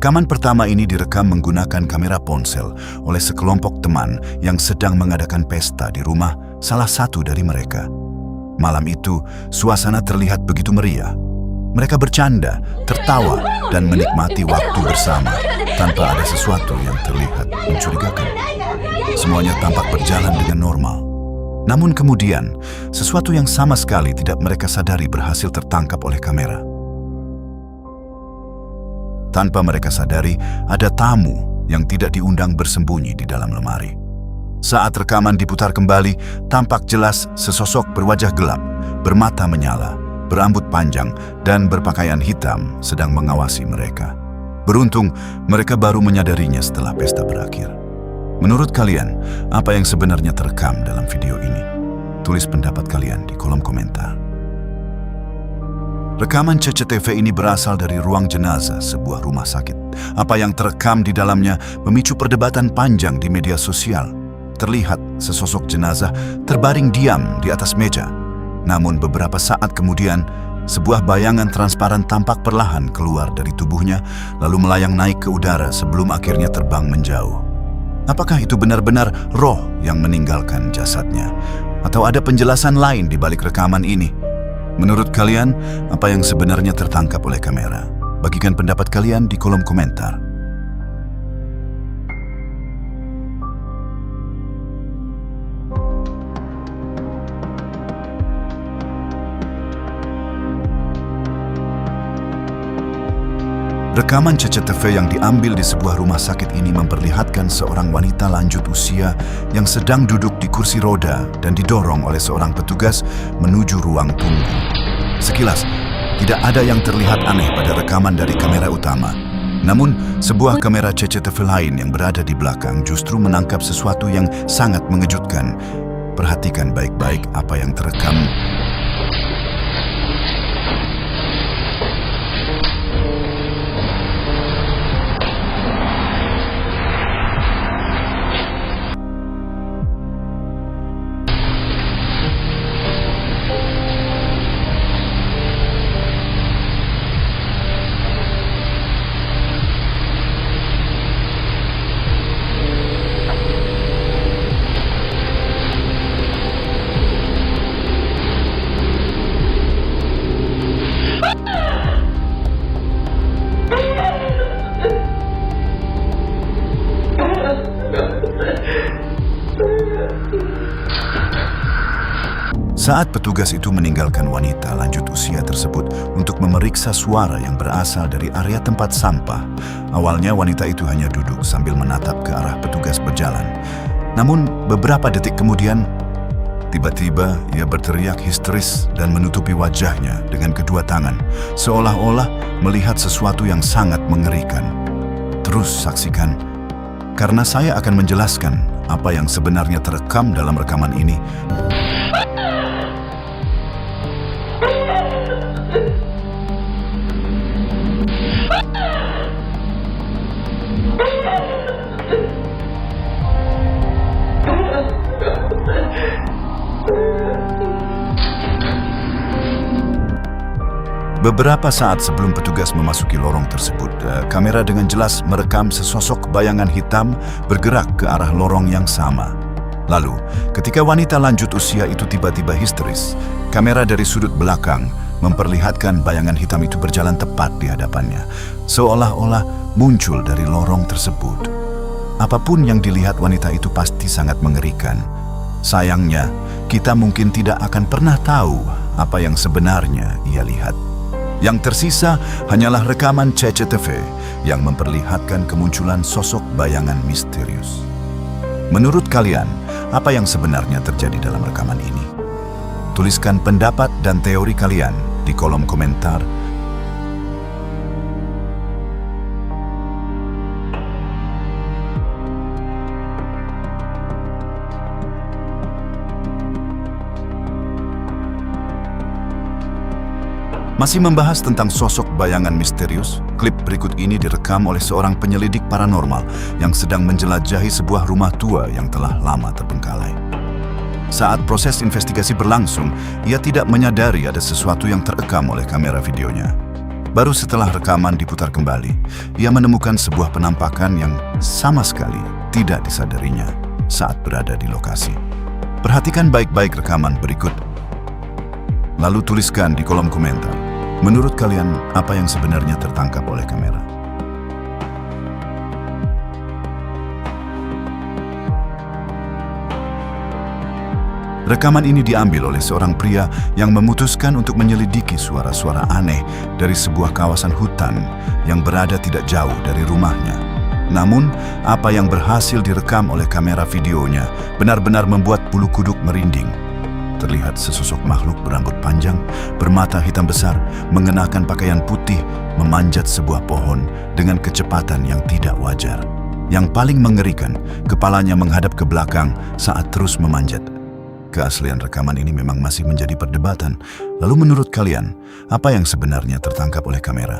Rekaman pertama ini direkam menggunakan kamera ponsel oleh sekelompok teman yang sedang mengadakan pesta di rumah salah satu dari mereka. Malam itu, suasana terlihat begitu meriah. Mereka bercanda, tertawa, dan menikmati waktu bersama tanpa ada sesuatu yang terlihat mencurigakan. Semuanya tampak berjalan dengan normal. Namun kemudian, sesuatu yang sama sekali tidak mereka sadari berhasil tertangkap oleh kamera. Tanpa mereka sadari, ada tamu yang tidak diundang bersembunyi di dalam lemari. Saat rekaman diputar kembali, tampak jelas sesosok berwajah gelap, bermata menyala, berambut panjang, dan berpakaian hitam sedang mengawasi mereka. Beruntung, mereka baru menyadarinya setelah pesta berakhir. Menurut kalian, apa yang sebenarnya terekam dalam video ini? Tulis pendapat kalian di kolom komentar. Rekaman CCTV ini berasal dari ruang jenazah sebuah rumah sakit. Apa yang terekam di dalamnya memicu perdebatan panjang di media sosial. Terlihat sesosok jenazah terbaring diam di atas meja. Namun beberapa saat kemudian, sebuah bayangan transparan tampak perlahan keluar dari tubuhnya, lalu melayang naik ke udara sebelum akhirnya terbang menjauh. Apakah itu benar-benar roh yang meninggalkan jasadnya? Atau ada penjelasan lain di balik rekaman ini? Menurut kalian, apa yang sebenarnya tertangkap oleh kamera? Bagikan pendapat kalian di kolom komentar. Rekaman CCTV yang diambil di sebuah rumah sakit ini memperlihatkan seorang wanita lanjut usia yang sedang duduk di kursi roda dan didorong oleh seorang petugas menuju ruang tunggu. Sekilas, tidak ada yang terlihat aneh pada rekaman dari kamera utama. Namun, sebuah kamera CCTV lain yang berada di belakang justru menangkap sesuatu yang sangat mengejutkan. Perhatikan baik-baik apa yang terekam. Saat petugas itu meninggalkan wanita lanjut usia tersebut untuk memeriksa suara yang berasal dari area tempat sampah, awalnya wanita itu hanya duduk sambil menatap ke arah petugas berjalan. Namun beberapa detik kemudian, tiba-tiba ia berteriak histeris dan menutupi wajahnya dengan kedua tangan, seolah-olah melihat sesuatu yang sangat mengerikan. Terus saksikan, karena saya akan menjelaskan apa yang sebenarnya terekam dalam rekaman ini. Beberapa saat sebelum petugas memasuki lorong tersebut, kamera dengan jelas merekam sesosok bayangan hitam bergerak ke arah lorong yang sama. Lalu, ketika wanita lanjut usia itu tiba-tiba histeris, kamera dari sudut belakang memperlihatkan bayangan hitam itu berjalan tepat di hadapannya, seolah-olah muncul dari lorong tersebut. Apapun yang dilihat wanita itu pasti sangat mengerikan. Sayangnya, kita mungkin tidak akan pernah tahu apa yang sebenarnya ia lihat. Yang tersisa hanyalah rekaman CCTV yang memperlihatkan kemunculan sosok bayangan misterius. Menurut kalian, apa yang sebenarnya terjadi dalam rekaman ini? Tuliskan pendapat dan teori kalian di kolom komentar. Masih membahas tentang sosok bayangan misterius, klip berikut ini direkam oleh seorang penyelidik paranormal yang sedang menjelajahi sebuah rumah tua yang telah lama terbengkalai. Saat proses investigasi berlangsung, ia tidak menyadari ada sesuatu yang terekam oleh kamera videonya. Baru setelah rekaman diputar kembali, ia menemukan sebuah penampakan yang sama sekali tidak disadarinya saat berada di lokasi. Perhatikan baik-baik rekaman berikut. Lalu tuliskan di kolom komentar, menurut kalian apa yang sebenarnya tertangkap oleh kamera? Rekaman ini diambil oleh seorang pria yang memutuskan untuk menyelidiki suara-suara aneh dari sebuah kawasan hutan yang berada tidak jauh dari rumahnya. Namun, apa yang berhasil direkam oleh kamera videonya benar-benar membuat bulu kuduk merinding. Terlihat sesosok makhluk berambut panjang, bermata hitam besar, mengenakan pakaian putih, memanjat sebuah pohon dengan kecepatan yang tidak wajar. Yang paling mengerikan, kepalanya menghadap ke belakang saat terus memanjat. Keaslian rekaman ini memang masih menjadi perdebatan. Lalu menurut kalian, apa yang sebenarnya tertangkap oleh kamera?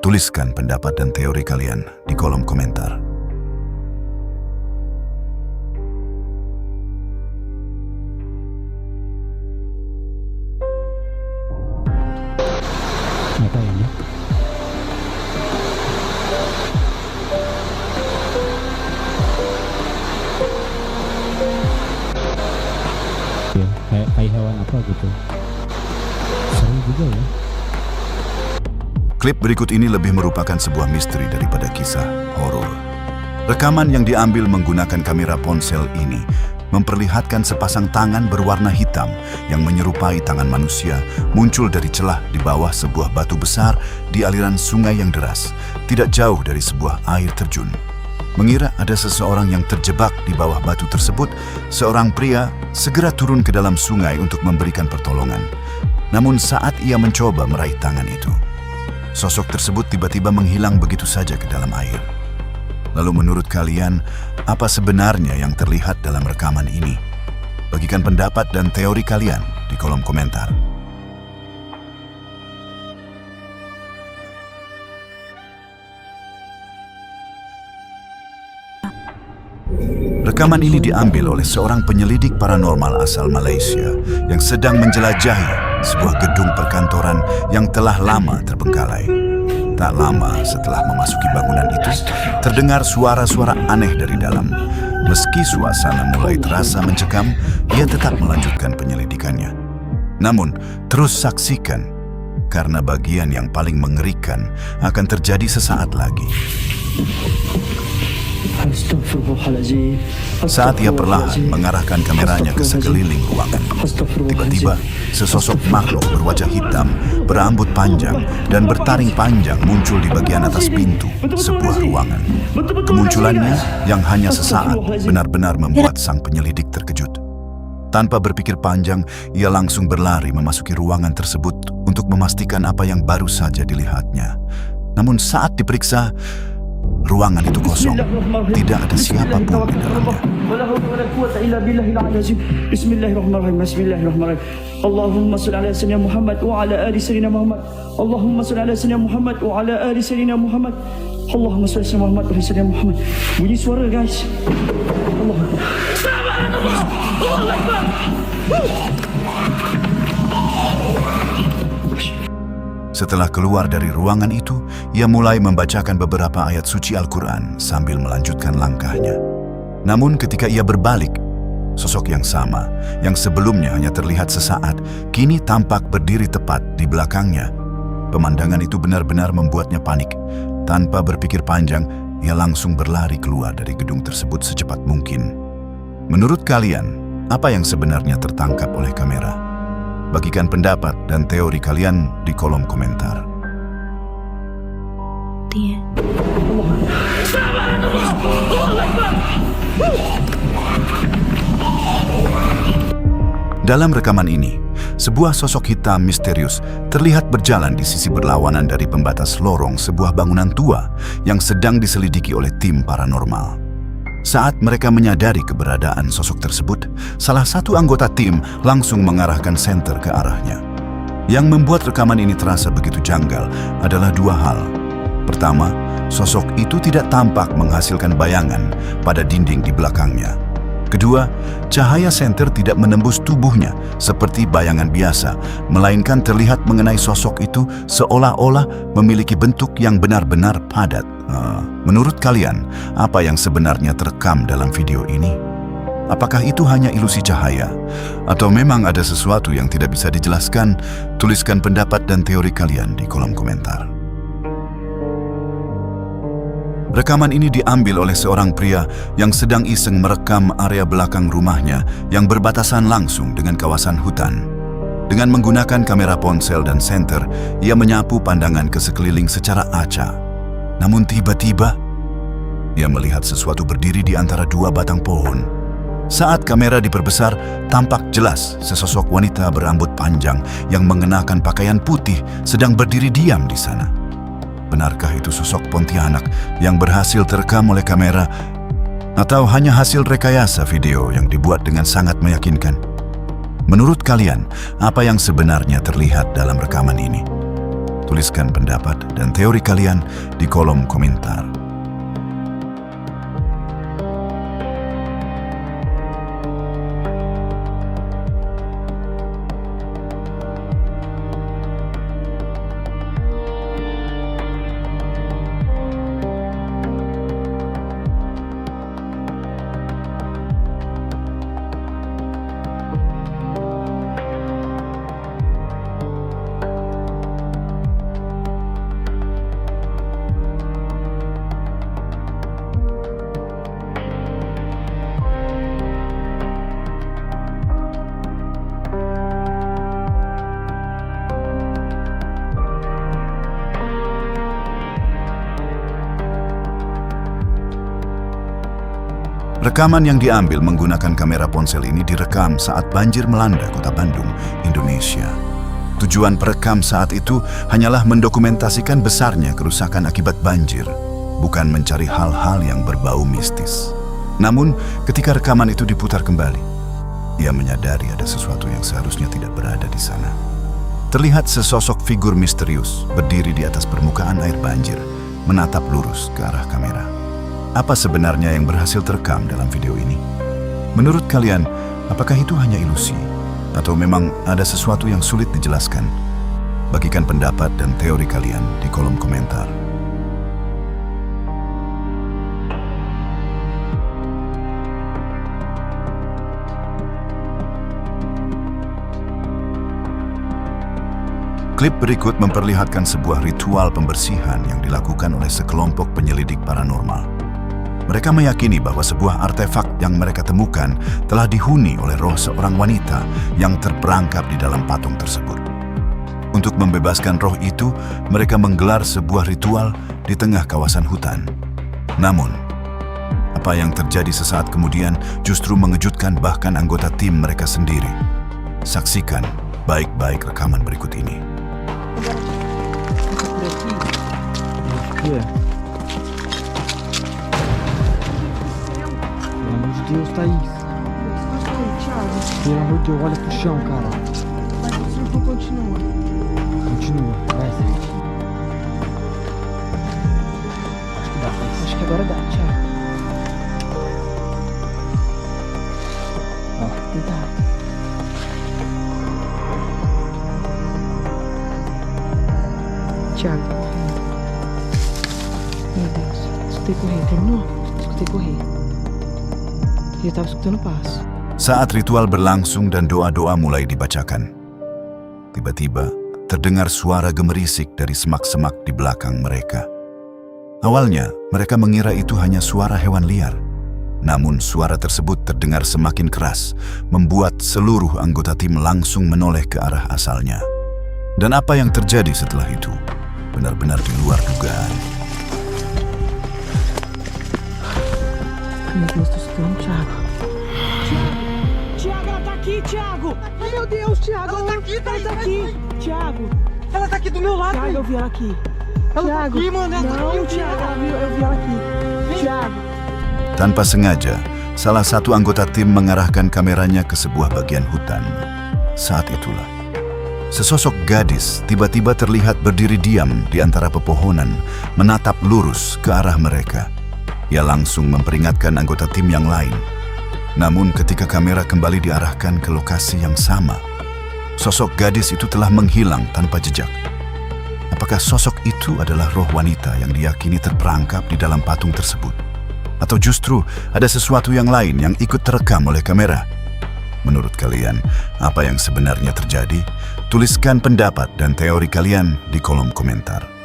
Tuliskan pendapat dan teori kalian di kolom komentar. Apa ini? Kayak hewan apa gitu. Seru juga ya. Klip berikut ini lebih merupakan sebuah misteri daripada kisah horor. Rekaman yang diambil menggunakan kamera ponsel ini memperlihatkan sepasang tangan berwarna hitam yang menyerupai tangan manusia muncul dari celah di bawah sebuah batu besar di aliran sungai yang deras, tidak jauh dari sebuah air terjun. Mengira ada seseorang yang terjebak di bawah batu tersebut, seorang pria segera turun ke dalam sungai untuk memberikan pertolongan. Namun saat ia mencoba meraih tangan itu, sosok tersebut tiba-tiba menghilang begitu saja ke dalam air. Lalu menurut kalian, apa sebenarnya yang terlihat dalam rekaman ini? Bagikan pendapat dan teori kalian di kolom komentar. Rekaman ini diambil oleh seorang penyelidik paranormal asal Malaysia yang sedang menjelajahi sebuah gedung perkantoran yang telah lama terbengkalai. Tak lama setelah memasuki bangunan itu, terdengar suara-suara aneh dari dalam. Meski suasana mulai terasa mencekam, ia tetap melanjutkan penyelidikannya. Namun, terus saksikan, karena bagian yang paling mengerikan akan terjadi sesaat lagi. Saat ia perlahan mengarahkan kameranya ke sekeliling ruangan, tiba-tiba sesosok makhluk berwajah hitam, berambut panjang, dan bertaring panjang muncul di bagian atas pintu sebuah ruangan. Kemunculannya yang hanya sesaat benar-benar membuat sang penyelidik terkejut. Tanpa berpikir panjang, ia langsung berlari memasuki ruangan tersebut untuk memastikan apa yang baru saja dilihatnya. Namun saat diperiksa, ruangan itu kosong, tidak ada siapapun di dalamnya. Bismillahirrahmanirrahim. Allahumma shalli ala sayyidina Muhammad wa ala ali sayyidina Muhammad. Allahumma shalli ala sayyidina Muhammad wa ala ali sayyidina Muhammad. Allahumma shalli ala sayyidina Muhammad wa ala sayyidina Muhammad. Bunyi suara guys. Allah. Allahu Akbar. Setelah keluar dari ruangan itu, ia mulai membacakan beberapa ayat suci Al-Quran sambil melanjutkan langkahnya. Namun ketika ia berbalik, sosok yang sama, yang sebelumnya hanya terlihat sesaat, kini tampak berdiri tepat di belakangnya. Pemandangan itu benar-benar membuatnya panik. Tanpa berpikir panjang, ia langsung berlari keluar dari gedung tersebut secepat mungkin. Menurut kalian, apa yang sebenarnya tertangkap oleh kamera? Bagikan pendapat dan teori kalian di kolom komentar. Dalam rekaman ini, sebuah sosok hitam misterius terlihat berjalan di sisi berlawanan dari pembatas lorong sebuah bangunan tua yang sedang diselidiki oleh tim paranormal. Saat mereka menyadari keberadaan sosok tersebut, salah satu anggota tim langsung mengarahkan senter ke arahnya. Yang membuat rekaman ini terasa begitu janggal adalah dua hal. Pertama, sosok itu tidak tampak menghasilkan bayangan pada dinding di belakangnya. Kedua, cahaya senter tidak menembus tubuhnya seperti bayangan biasa, melainkan terlihat mengenai sosok itu seolah-olah memiliki bentuk yang benar-benar padat. Menurut kalian, apa yang sebenarnya terekam dalam video ini? Apakah itu hanya ilusi cahaya? Atau memang ada sesuatu yang tidak bisa dijelaskan? Tuliskan pendapat dan teori kalian di kolom komentar. Rekaman ini diambil oleh seorang pria yang sedang iseng merekam area belakang rumahnya yang berbatasan langsung dengan kawasan hutan. Dengan menggunakan kamera ponsel dan senter, ia menyapu pandangan ke sekeliling secara acak. Namun tiba-tiba, ia melihat sesuatu berdiri di antara dua batang pohon. Saat kamera diperbesar, tampak jelas sesosok wanita berambut panjang yang mengenakan pakaian putih sedang berdiri diam di sana. Benarkah itu sosok Pontianak yang berhasil terekam oleh kamera, atau hanya hasil rekayasa video yang dibuat dengan sangat meyakinkan? Menurut kalian, apa yang sebenarnya terlihat dalam rekaman ini? Tuliskan pendapat dan teori kalian di kolom komentar. Rekaman yang diambil menggunakan kamera ponsel ini direkam saat banjir melanda kota Bandung, Indonesia. Tujuan perekam saat itu hanyalah mendokumentasikan besarnya kerusakan akibat banjir, bukan mencari hal-hal yang berbau mistis. Namun, ketika rekaman itu diputar kembali, ia menyadari ada sesuatu yang seharusnya tidak berada di sana. Terlihat sesosok figur misterius berdiri di atas permukaan air banjir, menatap lurus ke arah kamera. Apa sebenarnya yang berhasil terekam dalam video ini? Menurut kalian, apakah itu hanya ilusi? Atau memang ada sesuatu yang sulit dijelaskan? Bagikan pendapat dan teori kalian di kolom komentar. Klip berikut memperlihatkan sebuah ritual pembersihan yang dilakukan oleh sekelompok penyelidik paranormal. Mereka meyakini bahwa sebuah artefak yang mereka temukan telah dihuni oleh roh seorang wanita yang terperangkap di dalam patung tersebut. Untuk membebaskan roh itu, mereka menggelar sebuah ritual di tengah kawasan hutan. Namun, apa yang terjadi sesaat kemudian justru mengejutkan bahkan anggota tim mereka sendiri. Saksikan baik-baik rekaman berikut ini. Pelo amor de Deus, Thaís. Pelo amor de Deus, olha pro chão, cara. Então continua. Continua, vai, Sete. Acho que dá, Thaís. Acho que agora dá, Thiago. Ó, Cuidado. Thiago. Meu Deus. Escutei correr. Terminou? Escutei correr. Ele tava escutando passo. Saat ritual berlangsung dan doa-doa mulai dibacakan, tiba-tiba terdengar suara gemerisik dari semak-semak di belakang mereka. Awalnya, mereka mengira itu hanya suara hewan liar. Namun suara tersebut terdengar semakin keras, membuat seluruh anggota tim langsung menoleh ke arah asalnya. Dan apa yang terjadi setelah itu benar-benar di luar dugaan. Meu Deus, tô escutando o Thiago. Thiago, ela tá aqui, Thiago! Ai, meu Deus, Thiago. Ela tá aqui, Ela Thaís, tá Thaís, aqui. Thaís. Thiago. Ela tá aqui do meu lado! Thiago, eu vi ela aqui. Ela tá Thiago. aqui, mano! Ela tá Não, aqui, Thiago, eu vi ela aqui. Thiago. Tanpa sengaja, salah satu anggota tim mengarahkan kameranya ke sebuah bagian hutan. Saat itulah, sesosok gadis tiba-tiba terlihat berdiri diam di antara pepohonan, menatap lurus ke arah mereka. Ia langsung memperingatkan anggota tim yang lain. Namun ketika kamera kembali diarahkan ke lokasi yang sama, sosok gadis itu telah menghilang tanpa jejak. Apakah sosok itu adalah roh wanita yang diyakini terperangkap di dalam patung tersebut? Atau justru ada sesuatu yang lain yang ikut terekam oleh kamera? Menurut kalian, apa yang sebenarnya terjadi? Tuliskan pendapat dan teori kalian di kolom komentar.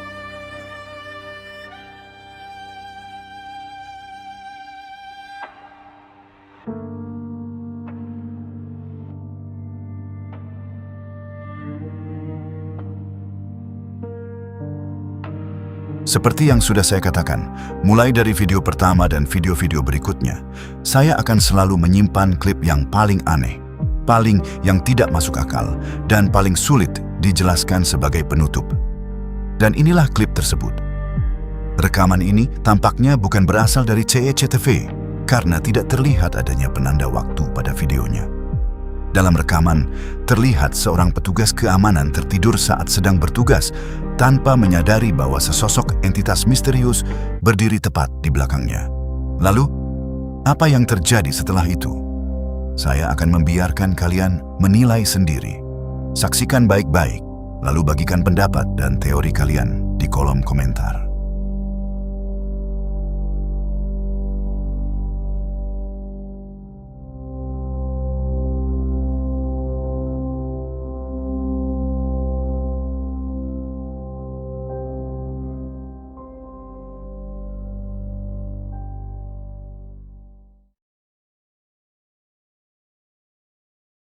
Seperti yang sudah saya katakan, mulai dari video pertama dan video-video berikutnya, saya akan selalu menyimpan klip yang paling aneh, paling yang tidak masuk akal, dan paling sulit dijelaskan sebagai penutup. Dan inilah klip tersebut. Rekaman ini tampaknya bukan berasal dari CECTV, karena tidak terlihat adanya penanda waktu pada videonya. Dalam rekaman, terlihat seorang petugas keamanan tertidur saat sedang bertugas tanpa menyadari bahwa sesosok entitas misterius berdiri tepat di belakangnya. Lalu, apa yang terjadi setelah itu? Saya akan membiarkan kalian menilai sendiri. Saksikan baik-baik, lalu bagikan pendapat dan teori kalian di kolom komentar.